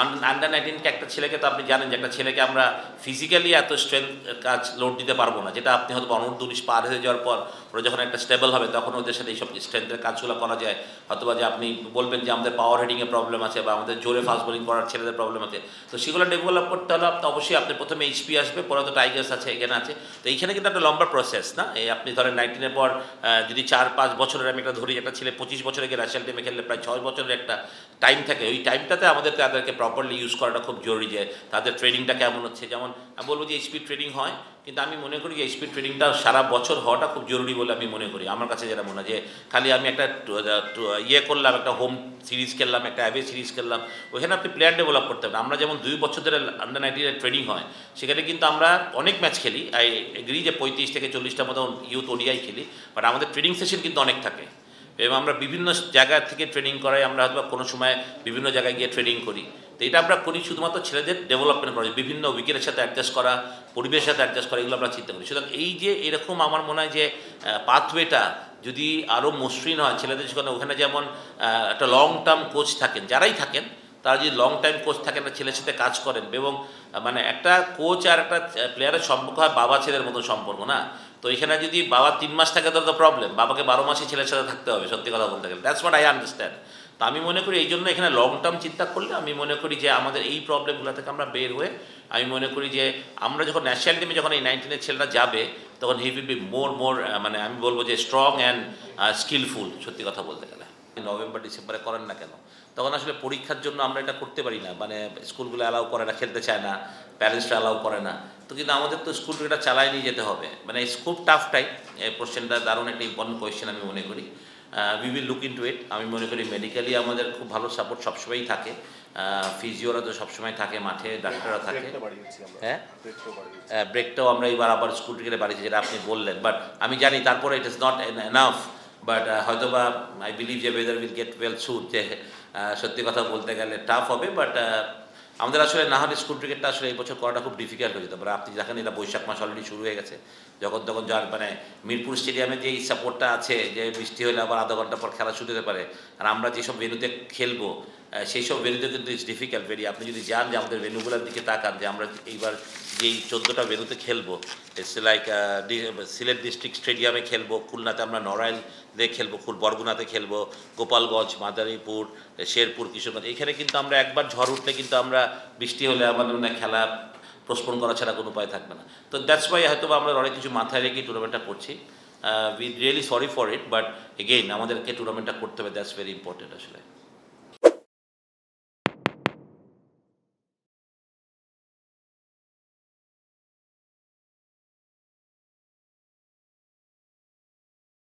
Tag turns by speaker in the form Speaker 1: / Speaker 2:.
Speaker 1: Under 19 একটা ছেলেকে তো আপনি জানেন যে একটা ছেলেকে আমরা ফিজিক্যালি এত স্ট্রেংথ কাজ লোড দিতে পারবো না, যেটা আপনি হয়তো অনূর্ধ্ব 19 পার হয়ে যাওয়ার পর ওরা যখন একটা স্টেবল হবে তখন ওদের সাথে এইসব স্ট্রেংথের কাজগুলো করা যায়। অথবা যে আপনি বলবেন যে আমাদের পাওয়ার হেডিংয়ে প্রবলেম আছে বা আমাদের জোরে ফাস্ট বোলিং করার ছেলেদের প্রবলেম আছে, তো সেগুলো ডেভেলপ করতে হলে আপনি অবশ্যই আপনি প্রথমে এইচপি আসবে, পরে তো টাইগার্স আছে, এখানে আছে। তো এইখানে কিন্তু একটা লম্বা প্রসেস না, এই আপনি ধরেন 19-এর পর যদি 4-5 বছরের আমি একটা ধরি, একটা ছেলে 25 বছরে গিয়ে ন্যাশনাল টিমে খেললে প্রায় 6 বছরের একটা টাইম থাকে। ওই টাইমটাতে আমাদের তাদেরকে প্রপারলি ইউজ করাটা খুব জরুরি, যে তাদের ট্রেনিংটা কেমন হচ্ছে। যেমন আমি বলবো যে এইচপি ট্রেনিং হয়, কিন্তু আমি মনে করি যে এইচপি ট্রেনিংটা সারা বছর হওয়াটা খুব জরুরি বলে আমি মনে করি। আমার কাছে যেটা মনে হয় যে খালি আমি একটা ইয়ে করলাম, একটা হোম সিরিজ খেললাম, একটা অ্যাওয়ে সিরিজ খেললাম, ওইখানে আপনি প্লেয়ার ডেভেলপ করতে হবে। আমরা যেমন 2 বছর ধরে আন্ডার 19-এর ট্রেনিং হয়, সেখানে কিন্তু আমরা অনেক ম্যাচ খেলি। আই এগ্রি যে 35 থেকে 40টার মতো ইউথ ওডিআই খেলি, বাট আমাদের ট্রেনিং সেশন কিন্তু অনেক থাকে এবং আমরা বিভিন্ন জায়গা থেকে ট্রেনিং করাই। আমরা হয়তো কোনো সময় বিভিন্ন জায়গায় গিয়ে ট্রেনিং করি। তো এটা আমরা করি শুধুমাত্র ছেলেদের ডেভেলপমেন্ট করা, বিভিন্ন উইকেটের সাথে অ্যাডজাস্ট করা, পরিবেশের সাথে অ্যাডজাস্ট করা, এগুলো আমরা চিন্তা করি। সুতরাং এই যে এরকম আমার মনে হয় যে পাথওয়েটা যদি আরও মসৃণ হয় ছেলেদের, সেখানে ওখানে যেমন একটা লং টার্ম কোচ থাকেন, যারাই থাকেন তারা যদি লং টাইম কোচ থাকেন, একটা ছেলের সাথে কাজ করেন, এবং মানে একটা কোচ আর একটা প্লেয়ারের সম্পর্ক হয় বাবা ছেলের মতো সম্পর্ক না। তো এখানে যদি বাবা 3 মাস থাকে তো প্রবলেম, বাবাকে 12 মাসই ছেলের সাথে থাকতে হবে, সত্যি কথা বলতে গেলে। That's what I understand. তো আমি মনে করি এই জন্য এখানে লং টার্ম চিন্তা করলে আমি মনে করি যে আমাদের এই প্রবলেমগুলো থেকে আমরা বের হয়ে, আমি মনে করি যে আমরা যখন ন্যাশনাল টিমে যখন এই 19-এর ছেলেরা যাবে, তখন হি উইল বি মোর মানে আমি বলবো যে স্ট্রং অ্যান্ড স্কিলফুল, সত্যি কথা বলতে গেলে। নভেম্বর ডিসেম্বরে করেন না কেন? তখন আসলে পরীক্ষার জন্য আমরা এটা করতে পারি না, মানে স্কুলগুলো অ্যালাউ করে না, খেলতে চায় না, প্যারেন্টসরা অ্যালাউ করে না। তো কিন্তু আমাদের তো স্কুল এটা চালায় নিয়ে যেতে হবে, মানে খুব টাফ টাইম। এই কোশ্চেনটা দারুণ একটা ইম্পর্টেন্ট কোয়েশ্চেন আমি মনে করি। উই উইল লুক ইনটু ইট। আমি মনে করি মেডিকেলি আমাদের খুব ভালো সাপোর্ট সবসময়ই থাকে, ফিজিওরা তো সবসময় থাকে মাঠে, ডাক্তাররা থাকে। হ্যাঁ, ব্রেকটাও আমরা এবার আবার স্কুল থেকে বাড়িয়েছি, যেটা আপনি বললেন। বাট আমি জানি তারপরে it is not enough, but হয়তো বা আই বিলিভ যে weather will get well soon, যে সত্যি কথা বলতে গেলে টাফ হবে। বাট আমাদের আসলে না হলে স্কুল ক্রিকেটটা আসলে এই বছর করাটা খুব ডিফিকাল্ট হয়ে যেত। মানে আপনি দেখেন এটা বৈশাখ মাস অলরেডি শুরু হয়ে গেছে, যখন তখন যার মানে মিরপুর স্টেডিয়ামে যে এই সাপোর্টটা আছে, যে বৃষ্টি হলে আবার আধা ঘন্টা পর খেলা শুরু হতে পারে। আর আমরা যেসব ভেন্যুতে খেলবো সেই সব ভেন্যুতে কিন্তু ইটস ডিফিকাল্ট ভেরি। আপনি যদি যান যে আমাদের ভেন্যুগুলোর দিকে তাকান, যে আমরা এইবার যেই 14টা ভেন্যুতে খেলবো, ইটস লাইক সিলেট ডিস্ট্রিক্ট স্টেডিয়ামে খেলবো, খুলনাতে আমরা নড়াইল দিয়ে খেলবো, বরগুনাতে খেলবো, গোপালগঞ্জ, মাদারীপুর, শেরপুর, কিশোরগঞ্জ। এখানে কিন্তু আমরা একবার ঝড় উঠলে কিন্তু আমরা বৃষ্টি হলে আমাদের মনে খেলা পোস্টপোন করা ছাড়া কোনো উপায় থাকবে না। তো দ্যাটস ওয়াই হয়তো আমরা অনেক কিছু মাথায় রেখে টুর্নামেন্টটা করছি। We really sorry for it, but again আমাদেরকে টুর্নামেন্টটা করতে হবে, দ্যাটস ভেরি ইম্পর্টেন্ট আসলে।